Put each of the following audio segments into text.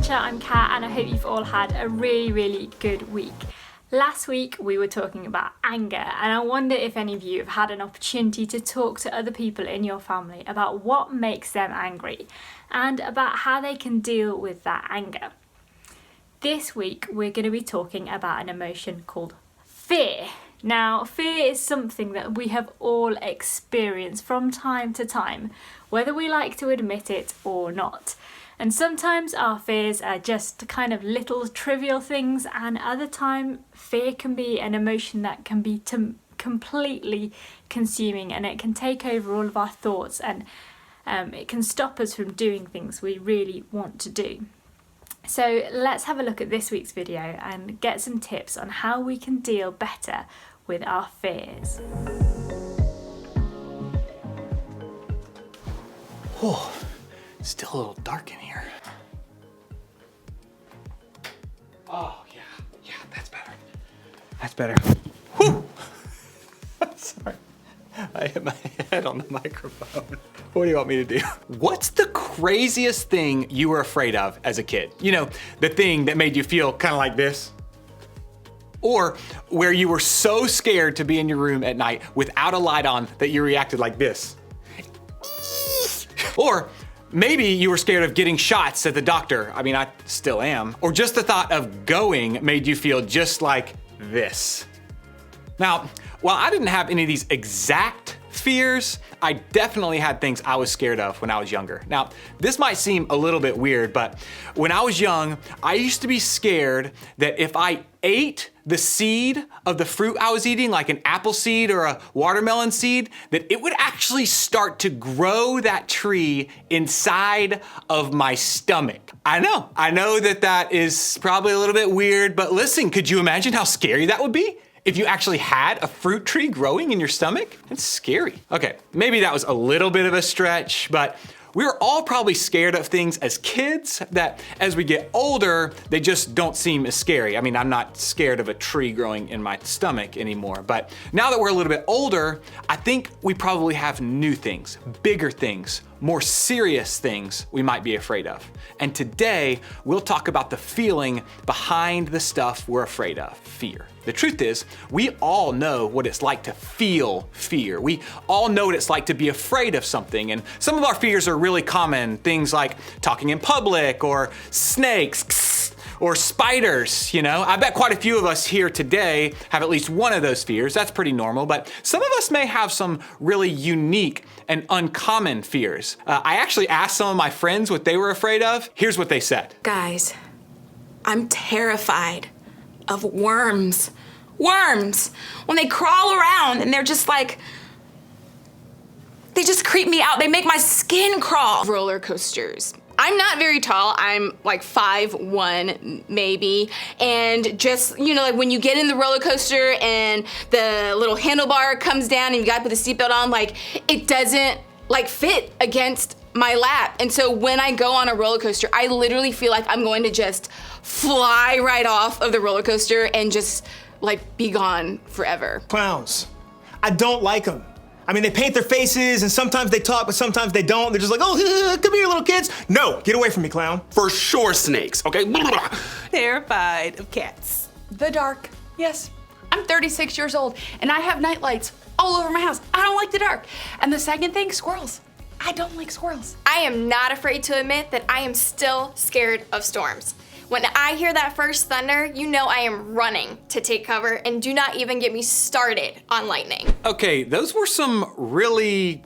Adventure. I'm Kat and I hope you've all had a really good week. Last week we were talking about anger, and I wonder if any of you have had an opportunity to talk to other people in your family about what makes them angry and about how they can deal with that anger. This week we're going to be talking about an emotion called fear. Now, fear is something that we have all experienced from time to time, whether we like to admit it or not. And sometimes our fears are just kind of little trivial things, and other time fear can be an emotion that can be completely consuming, and it can take over all of our thoughts, and it can stop us from doing things we really want to do. So let's have a look at this week's video and get some tips on how we can deal better with our fears. Oh, still a little dark in here. Oh, yeah, that's better. That's better. Whew! Sorry, I hit my head on the microphone. What do you want me to do? What's the craziest thing you were afraid of as a kid? You know, the thing that made you feel kind of like this? Or where you were so scared to be in your room at night without a light on that you reacted like this? Or maybe you were scared of getting shots at the doctor. I mean, I still am. Or just the thought of going made you feel just like this. Now, while I didn't have any of these exact fears, I definitely had things I was scared of when I was younger. Now, this might seem a little bit weird, but when I was young, I used to be scared that if I ate the seed of the fruit I was eating, like an apple seed or a watermelon seed, that it would actually start to grow that tree inside of my stomach. I know that is probably a little bit weird, but listen, could you imagine how scary that would be? If you actually had a fruit tree growing in your stomach? It's scary. Okay, maybe that was a little bit of a stretch, but we were all probably scared of things as kids that as we get older, they just don't seem as scary. I mean, I'm not scared of a tree growing in my stomach anymore, but now that we're a little bit older, I think we probably have new things, bigger things, more serious things we might be afraid of. And today, we'll talk about the feeling behind the stuff we're afraid of, fear. The truth is, we all know what it's like to feel fear. We all know what it's like to be afraid of something, and some of our fears are really common, things like talking in public, or snakes, or spiders, you know? I bet quite a few of us here today have at least one of those fears. That's pretty normal, but some of us may have some really unique and uncommon fears. I actually asked some of my friends what they were afraid of. Here's what they said. Guys, I'm terrified of worms. Worms! When they crawl around and they're just like, they just creep me out. They make my skin crawl. Roller coasters. I'm not very tall. I'm like 5'1" maybe. And just, you know, like when you get in the roller coaster and the little handlebar comes down and you gotta put the seatbelt on, like it doesn't like fit against my lap. And so when I go on a roller coaster, I literally feel like I'm going to just fly right off of the roller coaster and just like be gone forever. Clowns. I don't like them. I mean, they paint their faces and sometimes they talk, but sometimes they don't. They're just like, oh, come here, little kids. No, get away from me, clown. For sure, snakes, okay? Terrified of cats. The dark, yes. I'm 36 years old and I have night lights all over my house. I don't like the dark. And the second thing, squirrels. I don't like squirrels. I am not afraid to admit that I am still scared of storms. When I hear that first thunder, you know I am running to take cover, and do not even get me started on lightning. Okay, those were some really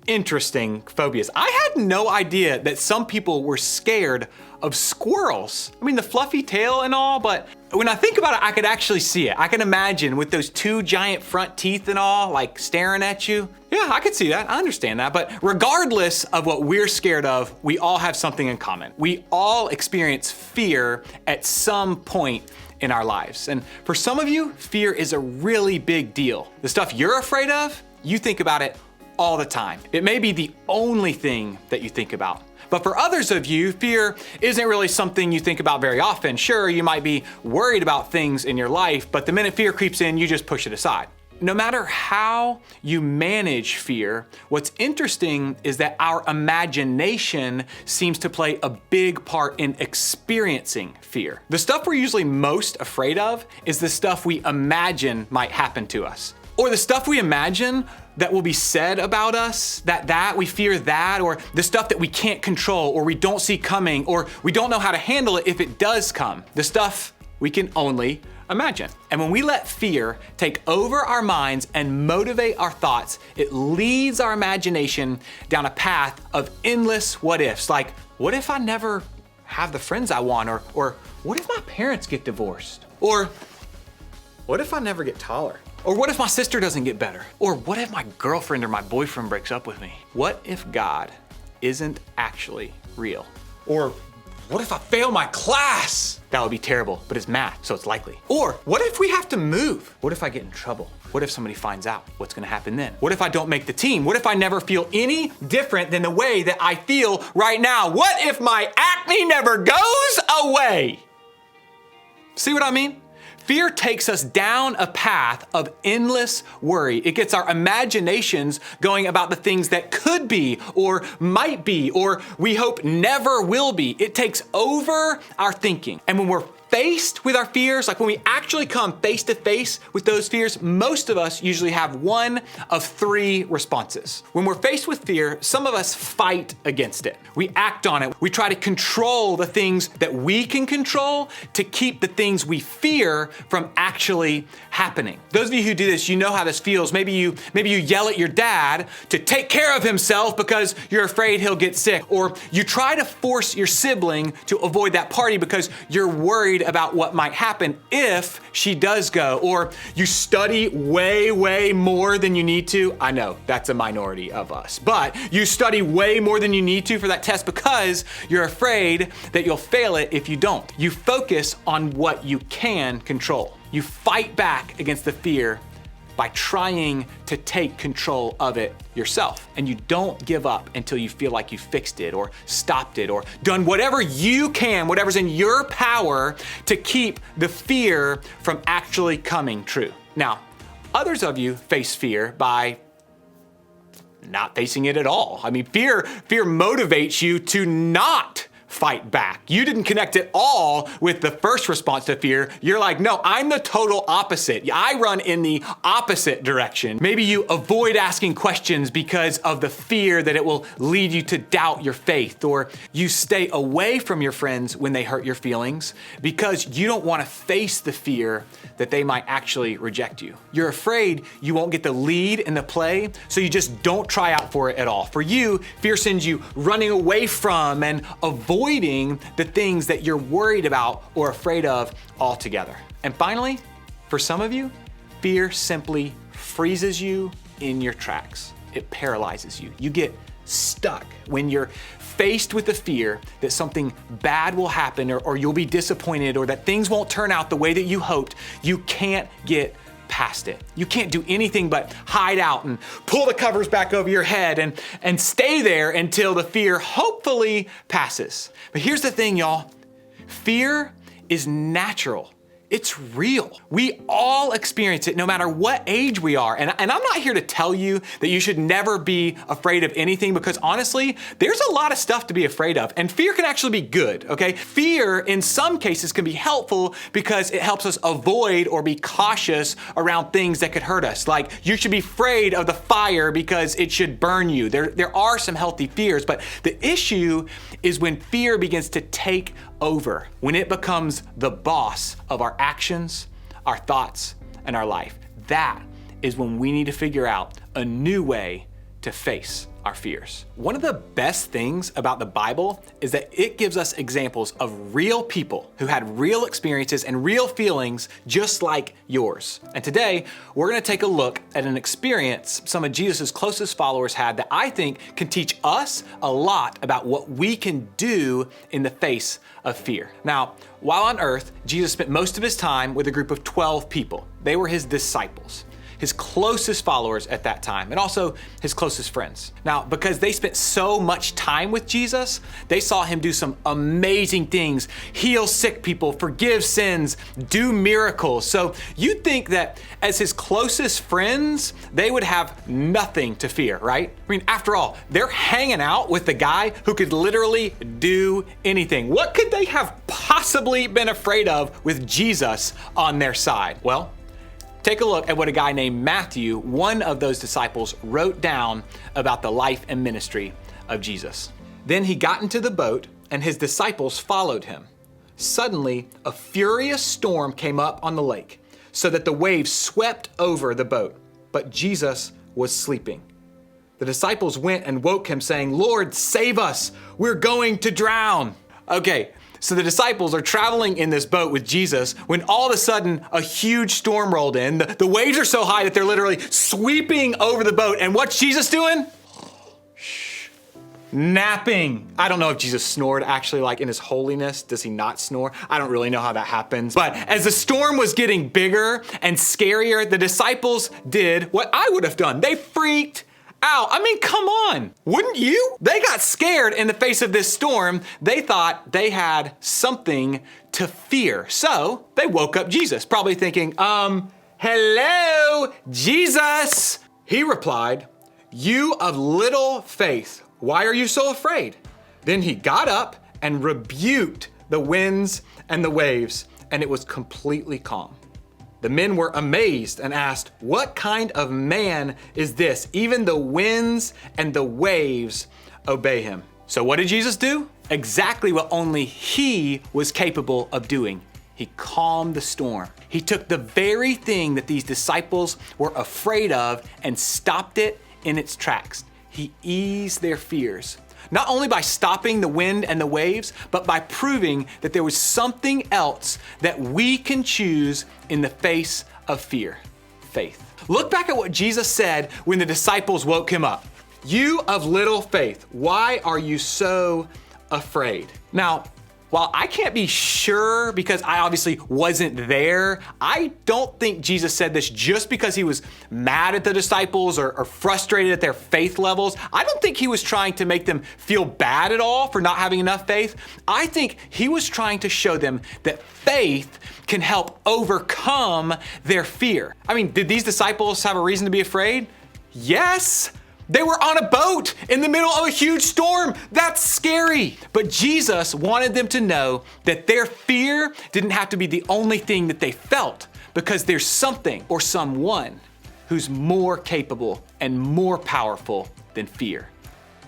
interesting phobias. I had no idea that some people were scared of squirrels. I mean, the fluffy tail and all, but when I think about it, I could actually see it. I can imagine with those two giant front teeth and all, like staring at you. Yeah, I could see that, I understand that. But regardless of what we're scared of, we all have something in common. We all experience fear at some point in our lives. And for some of you, fear is a really big deal. The stuff you're afraid of, you think about it all the time. It may be the only thing that you think about. But for others of you, fear isn't really something you think about very often. Sure, you might be worried about things in your life, but the minute fear creeps in, you just push it aside. no matter how you manage fear, what's interesting is that our imagination seems to play a big part in experiencing fear. The stuff we're usually most afraid of is the stuff we imagine might happen to us. Or the stuff we imagine that will be said about us, that we fear that, or the stuff that we can't control, or we don't see coming, or we don't know how to handle it if it does come. The stuff we can only imagine. And when we let fear take over our minds and motivate our thoughts, it leads our imagination down a path of endless what ifs. Like, what if I never have the friends I want? Or what if my parents get divorced? Or what if I never get taller? Or what if my sister doesn't get better? Or what if my girlfriend or my boyfriend breaks up with me? What if God isn't actually real? Or what if I fail my class? That would be terrible, but it's math, so it's likely. Or what if we have to move? What if I get in trouble? What if somebody finds out? What's gonna happen then? What if I don't make the team? What if I never feel any different than the way that I feel right now? What if my acne never goes away? See what I mean? Fear takes us down a path of endless worry. It gets our imaginations going about the things that could be or might be or we hope never will be. It takes over our thinking. And when we're faced with our fears, like when we actually come face to face with those fears, most of us usually have one of three responses. When we're faced with fear, some of us fight against it. We act on it. We try to control the things that we can control to keep the things we fear from actually happening. Those of you who do this, you know how this feels. Maybe you yell at your dad to take care of himself because you're afraid he'll get sick. Or you try to force your sibling to avoid that party because you're worried about what might happen if she does go. Or you study way more than you need to. I know that's a minority of us, but you study way more than you need to for that test because you're afraid that you'll fail it if you don't. You focus on what you can control. You fight back against the fear by trying to take control of it yourself. And you don't give up until you feel like you fixed it or stopped it or done whatever you can, whatever's in your power to keep the fear from actually coming true. Now, others of you face fear by not facing it at all. I mean, fear motivates you to not fight back. You didn't connect at all with the first response to fear. You're like, no, I'm the total opposite. I run in the opposite direction. Maybe you avoid asking questions because of the fear that it will lead you to doubt your faith, or you stay away from your friends when they hurt your feelings because you don't want to face the fear that they might actually reject you. You're afraid you won't get the lead in the play, so you just don't try out for it at all. For you, fear sends you running away from and avoiding the things that you're worried about or afraid of altogether. And finally, for some of you, fear simply freezes you in your tracks. It paralyzes you. You get stuck when you're faced with the fear that something bad will happen or you'll be disappointed or that things won't turn out the way that you hoped. You can't get past it. You can't do anything but hide out and pull the covers back over your head and stay there until the fear hopefully passes. But here's the thing, y'all. Fear is natural. It's real. We all experience it no matter what age we are. And I'm not here to tell you that you should never be afraid of anything because honestly, there's a lot of stuff to be afraid of. And fear can actually be good, okay? Fear in some cases can be helpful because it helps us avoid or be cautious around things that could hurt us. Like you should be afraid of the fire because it should burn you. There are some healthy fears, but the issue is when fear begins to take over, when it becomes the boss of our actions, our thoughts, and our life. That is when we need to figure out a new way to face our fears. One of the best things about the Bible is that it gives us examples of real people who had real experiences and real feelings just like yours. And today, we're gonna take a look at an experience some of Jesus' closest followers had that I think can teach us a lot about what we can do in the face of fear. Now, while on earth, Jesus spent most of his time with a group of 12 people. They were his disciples. his closest followers at that time, and also his closest friends. Now, because they spent so much time with Jesus, they saw him do some amazing things, heal sick people, forgive sins, do miracles. So you'd think that as his closest friends, they would have nothing to fear, right? I mean, after all, they're hanging out with the guy who could literally do anything. What could they have possibly been afraid of with Jesus on their side? Well, take a look at what a guy named Matthew, one of those disciples, wrote down about the life and ministry of Jesus. Then he got into the boat and his disciples followed him. Suddenly, a furious storm came up on the lake, so that the waves swept over the boat, but Jesus was sleeping. The disciples went and woke him, saying, "Lord, save us, we're going to drown." Okay, so the disciples are traveling in this boat with Jesus when all of a sudden a huge storm rolled in. The waves are so high that they're literally sweeping over the boat. And what's Jesus doing? Napping. I don't know if Jesus snored actually, like in his holiness. Does he not snore? I don't really know how that happens. But as the storm was getting bigger and scarier, the disciples did what I would have done. They freaked out. I mean, come on. Wouldn't you? They got scared in the face of this storm. They thought they had something to fear. So they woke up Jesus, probably thinking, hello, Jesus. He replied, "You of little faith, why are you so afraid?" Then he got up and rebuked the winds and the waves, and it was completely calm. The men were amazed and asked, "What kind of man is this? Even the winds and the waves obey him." So what did Jesus do? Exactly what only he was capable of doing. He calmed the storm. He took the very thing that these disciples were afraid of and stopped it in its tracks. He eased their fears, not only by stopping the wind and the waves, but by proving that there was something else that we can choose in the face of fear: faith. Look back at what Jesus said when the disciples woke him up. "You of little faith, why are you so afraid?" Now, while I can't be sure because I obviously wasn't there, I don't think Jesus said this just because he was mad at the disciples or frustrated at their faith levels. I don't think he was trying to make them feel bad at all for not having enough faith. I think he was trying to show them that faith can help overcome their fear. I mean, did these disciples have a reason to be afraid? Yes. They were on a boat in the middle of a huge storm. That's scary. But Jesus wanted them to know that their fear didn't have to be the only thing that they felt, because there's something or someone who's more capable and more powerful than fear,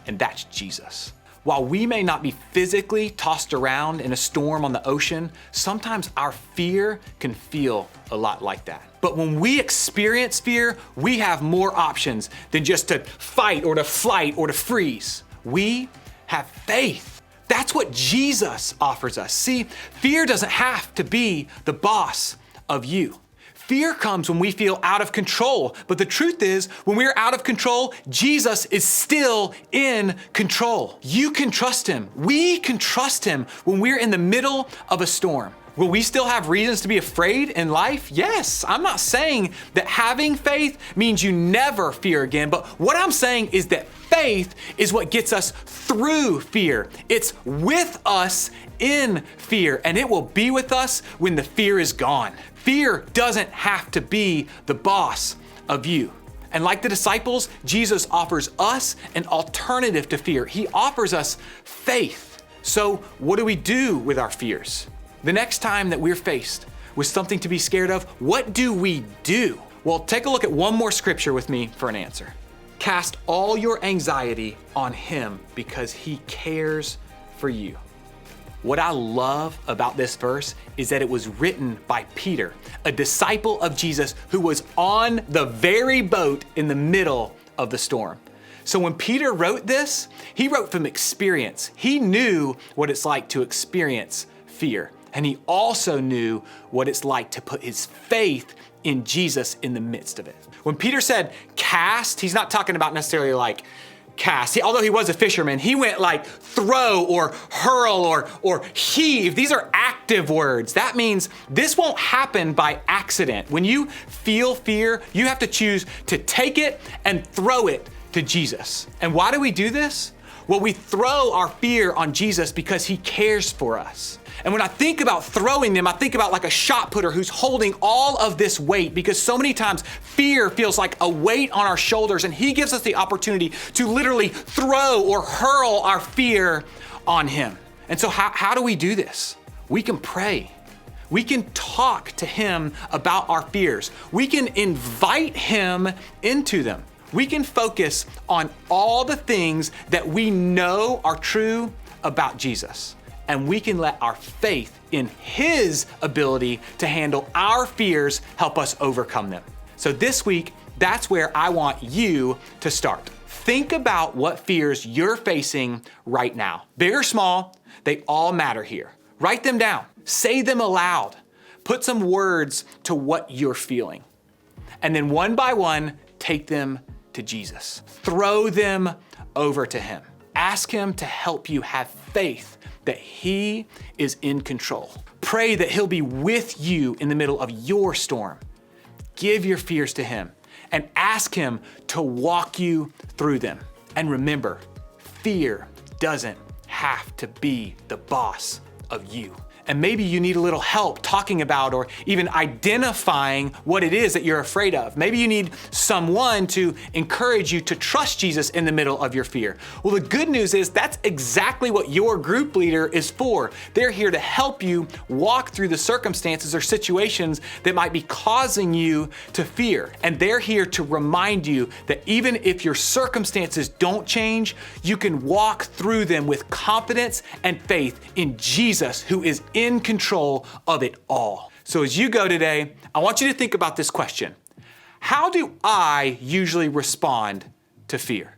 and that's Jesus. While we may not be physically tossed around in a storm on the ocean, sometimes our fear can feel a lot like that. But when we experience fear, we have more options than just to fight or to flight or to freeze. We have faith. That's what Jesus offers us. See, fear doesn't have to be the boss of you. Fear comes when we feel out of control. But the truth is, when we're out of control, Jesus is still in control. You can trust him. We can trust him when we're in the middle of a storm. Will we still have reasons to be afraid in life? Yes. I'm not saying that having faith means you never fear again, but what I'm saying is that faith is what gets us through fear. It's with us in fear, and it will be with us when the fear is gone. Fear doesn't have to be the boss of you. And like the disciples, Jesus offers us an alternative to fear. He offers us faith. So what do we do with our fears? The next time that we're faced with something to be scared of, what do we do? Well, take a look at one more scripture with me for an answer. Cast all your anxiety on him because he cares for you. What I love about this verse is that it was written by Peter, a disciple of Jesus who was on the very boat in the middle of the storm. So when Peter wrote this, he wrote from experience. He knew what it's like to experience fear. And he also knew what it's like to put his faith in Jesus in the midst of it. When Peter said cast, he's not talking about necessarily like cast. Although he was a fisherman, he went like throw or hurl or heave. These are active active words. That means this won't happen by accident. When you feel fear, you have to choose to take it and throw it to Jesus. And why do we do this? Well, we throw our fear on Jesus because he cares for us. And when I think about throwing them, I think about like a shot putter who's holding all of this weight, because so many times fear feels like a weight on our shoulders, and he gives us the opportunity to literally throw or hurl our fear on him. And so how do we do this? We can pray. We can talk to him about our fears. We can invite him into them. We can focus on all the things that we know are true about Jesus. And we can let our faith in his ability to handle our fears help us overcome them. So this week, that's where I want you to start. Think about what fears you're facing right now. Big or small, they all matter here. Write them down. Say them aloud. Put some words to what you're feeling. And then one by one, take them to Jesus. Throw them over to him. Ask him to help you have faith that he is in control. Pray that he'll be with you in the middle of your storm. Give your fears to him and ask him to walk you through them. And remember, fear doesn't have to be the boss of you. And maybe you need a little help talking about or even identifying what it is that you're afraid of. Maybe you need someone to encourage you to trust Jesus in the middle of your fear. Well, the good news is that's exactly what your group leader is for. They're here to help you walk through the circumstances or situations that might be causing you to fear. And they're here to remind you that even if your circumstances don't change, you can walk through them with confidence and faith in Jesus, who is in control of it all. So as you go today, I want you to think about this question. How do I usually respond to fear?